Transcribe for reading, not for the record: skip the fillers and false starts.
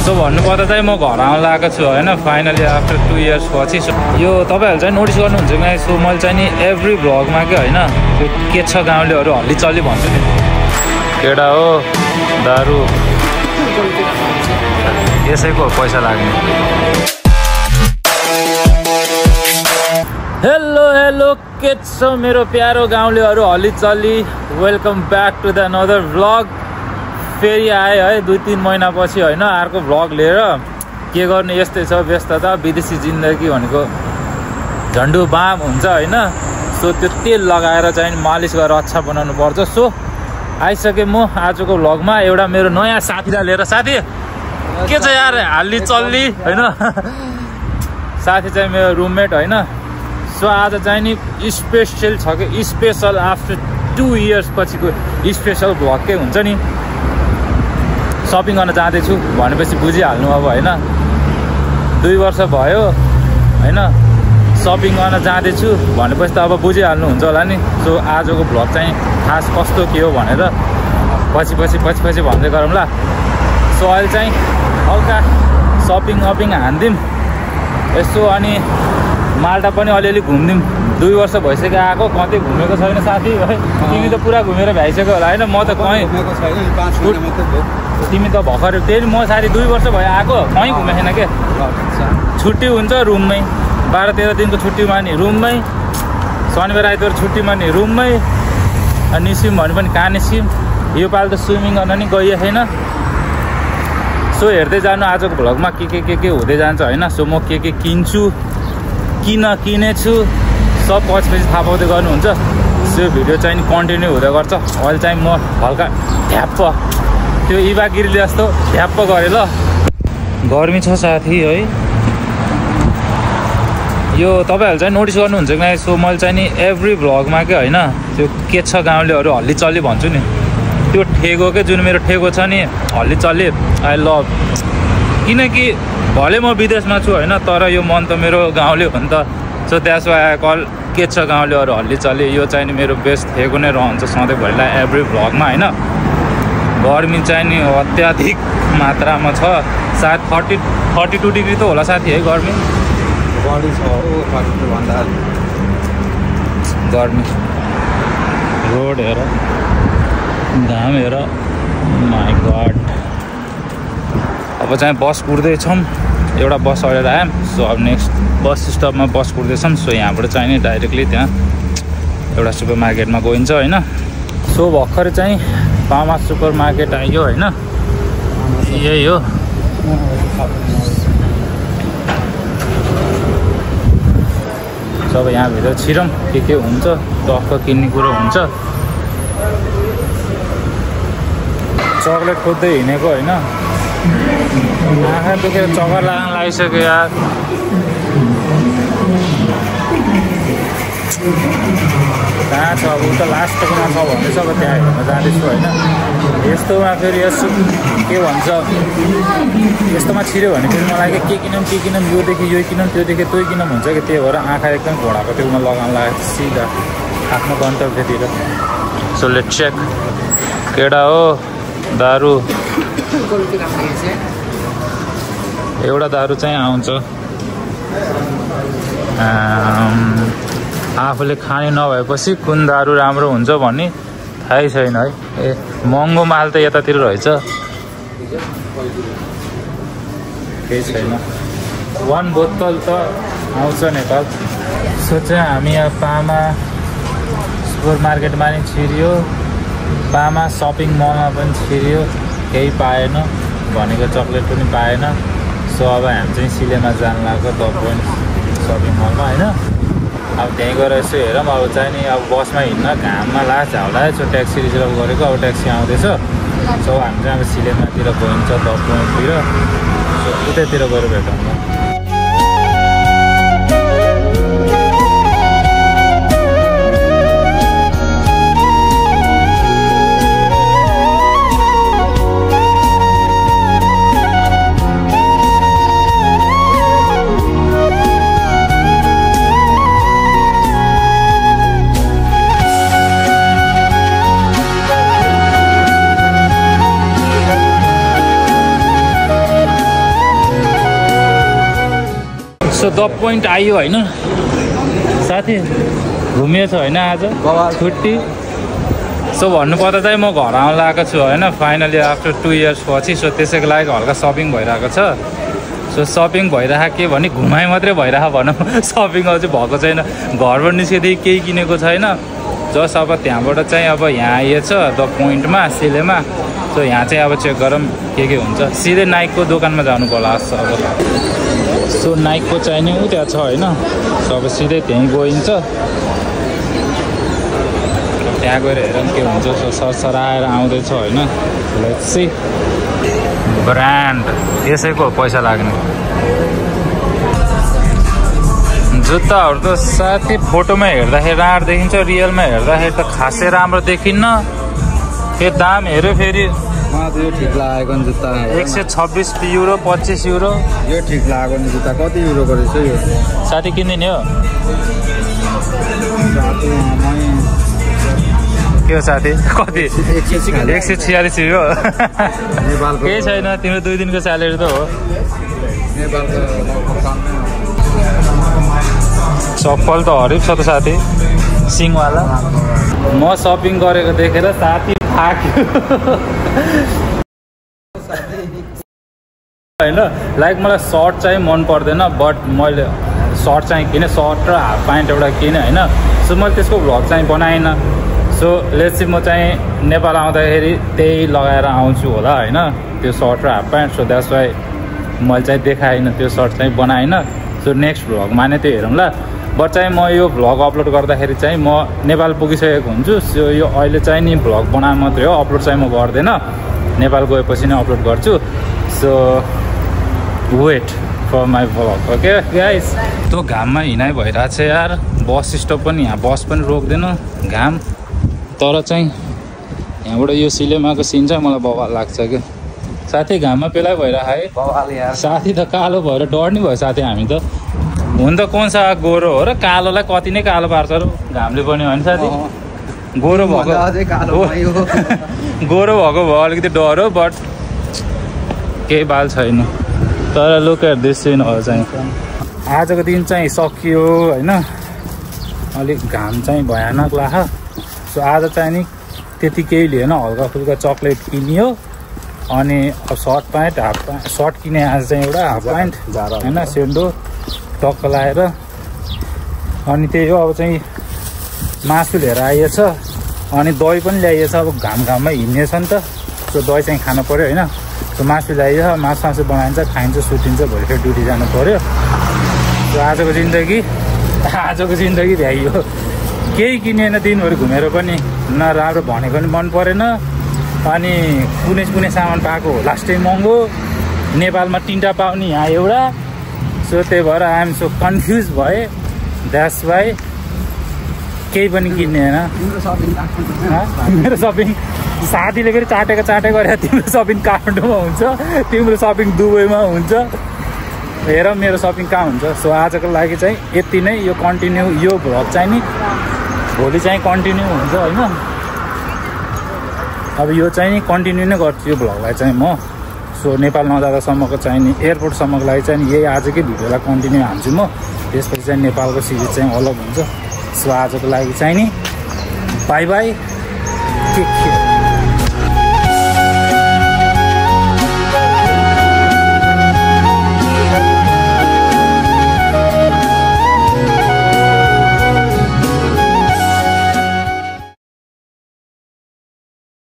So भन्नुपर्दा चाहिँ म घर आउन लागेको छु होइन फाइनली आफ्टर 2 इयर्स पछि। यो तपाईँहरू चाहिँ नोटिस गर्नुहुन्छ कि सो मैले चाहिँ नि एभ्री भ्लगमा के होइन त्यो के छ गाउँलेहरू हल्लीचल्ली भन्छु नि, केटा हो दारू यसैको पैसा लाग्ने। हेलो के छ मेरो प्यारो गाउँलेहरू हल्लीचल्ली, welcome back to the another vlog. फेरि आएँ है 2-3 महिनापछि होइन अर्को भ्लग लिएर। के गर्ने यस्तै छ व्यस्तता, विदेशी जिन्दगी भनेको झन्डु बाम हुन्छ होइन। सो त्यो तेल लगाएर चाहिँ मालिस गरेर अच्छा बनाउनु पर्छ। सो आइसकेँ म आजको भ्लगमा एउटा मेरो नयाँ साथीलाई लिएर। साथी के छ यार हाल्ली चल्ली होइन। साथी चाहिँ मेरो रुममेट होइन। सो आज चाहिँ नि स्पेसल छ कि स्पेसल आफ्टर 2 इयर्स पछिको स्पेसल भ्लग के हुन्छ नि। सपिङ गर्न जाँदैछु भनेपछि बुझिहाल्नु अब होइन, 2 वर्ष भयो होइन सपिङ गर्न जाँदैछु भनेपछि त अब बुझिहाल्नुहुन्छ होला नि। सो आजको भ्लग चाहिँ खास कस्तो के हो भनेर पछि भन्दै गरौँला। सो अहिले चाहिँ हल्का सपिङ हान्दिउँ यसो, अनि माल्टा पनि अलिअलि घुम्दिउँ। 2 वर्ष भइसक्यो आएको, कतै घुमेको छैन साथी है। तिमी त पुरा घुमेर भ्याइसक्यो होला होइन, म त कहीँ तिमी त भर्खर त्यही म साथी 2 वर्ष भयो आएको, कहीँ घुमेको छैन के। छुट्टी हुन्छ रुममै, 12-13 दिनको छुट्टीमा नि रुममै, शनिबार आइतबार छुट्टीमा नि रुममै। निस्क्यौँ भने पनि कहाँ निस्क्यौँ। योपालि त स्विमिङ गर्न नि गइएको छैन। सो हेर्दै जानु आजको भ्लगमा के हुँदै जान्छ होइन। सो म के किन्छु, किन किनेछु सब पछि थाहा पाउँदै गर्नुहुन्छ। सो भिडियो चाहिँ कन्टिन्यू हुँदै गर्छ। अहिले चाहिँ म हल्का ढ्याप्प त्यो इभागिरीले जस्तो ढ्याप्प गरेँ ल। गर्मी छ साथी है। यो तपाईँहरू चाहिँ नोटिस गर्नुहुन्छ कि सो मैले चाहिँ नि एभ्री भ्लगमा के होइन त्यो के छ गाउँलेहरू हल्लीचल्ली भन्छु नि। त्यो ठेगो के जुन मेरो ठेगो छ नि हल्लीचल्ली आई लभ। किनकि भले म विदेशमा छु होइन तर यो मन त मेरो गाउँले हो नि त। So that's why I call के छ गाउँलेहरू हल्लीचल्ली। यो चाहिँ नि मेरो बेस्ट ठेगो नै रहन्छ सधैँभरिलाई एभ्री भ्लगमा होइन। गर्मी चाहिँ नि अत्याधिक मात्रामा छ, सायद 32 डिग्री त होला साथी है गर्मी। गर्मी रोड हेर, घाम हेर, माई गड। अब चाहिँ बस कुर्दैछौँ, एउटा बस अडेर आयौँ। सो अब नेक्स्ट बस स्टपमा बस कुर्दैछौँ। सो यहाँबाट चाहिँ नि डाइरेक्टली त्यहाँ एउटा सुपर मार्केटमा गइन्छ होइन। सो भर्खर चाहिँ पामा सुपर मार्केट आइयो होइन, यही हो। सब यहाँभित्र छिरौँ के हुन्छ, टक्क किन्ने कुरो हुन्छ। चक्लेट खोज्दै हिँडेको होइन, आँखा दुखेर चक्कर लाग्न लागिसक्यो यार। कहाँ छ अब उता लास्टकोमा छ भन्दैछ, अब त्यहाँ हेर्न जाँदैछु होइन। यस्तोमा फेरि यसो के भन्छ, यस्तोमा छिर्यो भने फेरि मलाई के किनौँ योदेखि यो किनौँ त्योदेखि त्यो किनौँ हुन्छ कि। त्यही भएर आँखा एकदम घोडाको टेउमा लगाउन लागेको सिधा आफ्नो गन्तव्यतिर। So let's check. केटा हो दारू, एउटा दारू चाहिँ आउँछ। आफूले खाने नभएपछि कुन दारू राम्रो हुन्छ भन्ने थाहै छैन है। ए महँगो माल त यतातिर रहेछ, केही छैन। 1 बोतल त आउँछ नेपाल। सो चाहिँ हामी यहाँ पामा सुपर मार्केटमा नि छिर्यो, पामा सपिङ मलमा पनि छिर्यो, केही पाएन, भनेको चक्लेट पनि पाएन। सो अब हामी चाहिँ सिलेमा जानु लाग्यो द पोइन्ट सपिङ मलमा होइन। अब त्यहीँ गएर यसो हेरौँ। अब चाहिँ नि अब बसमा हिँड्न घाममा लास्ट झाउला। सो ट्याक्सी रिजर्भ गरेको, अब ट्याक्सी आउँदैछ। सो हामी चाहिँ अब सिलेमातिर गइन्छ द पोइन्टतिर। सो उतैतिर गएर भेटौँ। सो द पोइन्ट आयो होइन साथी, घुमिएछ होइन आज छुट्टी। सो भन्नुपर्दा चाहिँ म घर आउन लागेको छु होइन फाइनली आफ्टर 2 इयर्स पछि। सो त्यसैको लागि हल्का सपिङ भइरहेको छ। सो सपिङ भइरहेको के भने घुमाइ मात्रै भइरहेको भनौँ, सपिङ चाहिँ भएको छैन। घरबाट निस्केदेखि केही किनेको छैन। जस्ट अब त्यहाँबाट चाहिँ अब यहाँ आइएछ द पोइन्टमा सिलेमा। सो यहाँ चाहिँ अब चेक गरौँ के हुन्छ। सिधै नाइकको दोकानमा जानु पर्ला जस्तो अब। सो नाइकको चाहिने ऊ त्यहाँ छ होइन। सो अब सिधै त्यहीँ गइन्छ। त्यहाँ गएर हेरौँ के हुन्छ। सो सरसराएर आउँदैछ होइन। Let's see. ब्रान्ड यसैको पैसा लाग्ने जुत्ताहरू त साथी फोटोमा हेर्दाखेरि राम्रो देखिन्छ, रियलमा हेर्दाखेरि त खासै राम्रो देखिन्न। यो दाम हेऱ्यो फेरि यो ठिक लागेको नि जुत्ता 126 युरो 25 युरो। यो ठिक लागेको नि जुत्ता कति युरोको रहेछ यो साथी किनिदिने हो के हो साथी? कति 146 युरो। केही छैन, तिम्रो 2 दिनको स्यालेरी त हो। चप्पल त हरिफ छ त साथी, सिङवाला। म सपिङ गरेको देखेर साथी थाक्यो होइन। लाइक मलाई सर्ट चाहिँ मन पर्दैन, बट मैले सर्ट चाहिँ किनेँ, सर्ट र हाफ प्यान्ट एउटा किनेँ होइन। सो मैले त्यसको भ्लग चाहिँ बनाइनँ। सो लेट्स सी म चाहिँ नेपाल आउँदाखेरि त्यही लगाएर आउँछु होला होइन, त्यो सर्ट र half pant. So that's why मैले चाहिँ देखाइनँ, त्यो सर्ट चाहिँ बनाइनँ। सो नेक्स्ट भ्लगमा नै त्यो हेरौँला। बट चाहिँ म यो भ्लग अपलोड गर्दाखेरि चाहिँ म नेपाल पुगिसकेको हुन्छु। सो यो अहिले चाहिँ नि भ्लग बनाए मात्रै हो, अपलोड चाहिँ म गर्दैन। नेपाल गएपछि नै अपलोड गर्छु। So wait for my vlog okay guys. त्यो घाममा हिँडाइ भइरहेको छ यार। बस स्टप पनि, यहाँ बस पनि रोक्दैन घाम। तर चाहिँ यहाँबाट यो सिलेमाको सिन चाहिँ मलाई बवाल लाग्छ क्या साथी। घाममा पेलाइ भइरहेको है बवाल यार। साथी त कालो भएर डर्ने भयो साथी हामी त। हुन त कोन सा गोरो हो र कालोलाई कति नै कालो पार्छ र घामले पनि होइन साथी। गोरो भएको गोरो भएको भयो अलिकति डर हो, बट केही बाल छैन। तर लुक एट दिस सिनहरू चाहिँ आजको दिन चाहिँ सकियो होइन। अलिक घाम चाहिँ भयानक लाग्यो। सो आज चाहिँ नि त्यति केही लिएन, हल्का फुल्का चक्लेट किनियो। अनि अब shirt pant half pant shirt किने आज चाहिँ एउटा, हाफ प्यान्ट होइन सेन्डो टक्क लगाएर। अनि त्यही हो अब चाहिँ मासु लिएर आइएछ। अनि दही पनि ल्याइएछ। अब घाममा हिँड्नेछ नि त। सो दही चाहिँ खानु पऱ्यो होइन। सो मासु ल्याइएछ, मासु बनाइन्छ, खाइन्छ, सुतिन्छ, भोलि फेरि ड्युटी जानु पऱ्यो। सो आजको जिन्दगी भ्याइयो। केही किनेन, दिनभरि घुमेर पनि न राम्रो भनेको नि मन परेन। अनि कुनै सामान पाएको लास्टै महँगो। नेपालमा 3टा पाउने, यहाँ एउटा। सो त्यही भएर आइएम सो कन्फ्युज भएँ। द्याट्स वाइ केही पनि किन्ने होइन। मेरो सपिङ साथीले फेरि चाटे गरेर तिम्रो सपिङ काठमाडौँमा हुन्छ, तिम्रो सपिङ दुबईमा हुन्छ। हेर मेरो सपिङ कहाँ हुन्छ। सो आजको लागि चाहिँ यति नै। यो कन्टिन्यू, यो भ्लग चाहिँ नि भोलि चाहिँ कन्टिन्यू हुन्छ होइन। अब यो चाहिँ नि कन्टिन्यू नै गर्छु यो भ्लगलाई चाहिँ म। सो नेपाल नजाँदासम्मको चाहिँ नि एयरपोर्टसम्मको लागि चाहिँ यही आजकै भिडियोलाई कन्टिन्यू हाल्छु म। त्यसपछि चाहिँ नेपालको सिरिज चाहिँ अलग हुन्छ। सो आजको लागि चाहिँ नि बाई बाई, टेक केयर।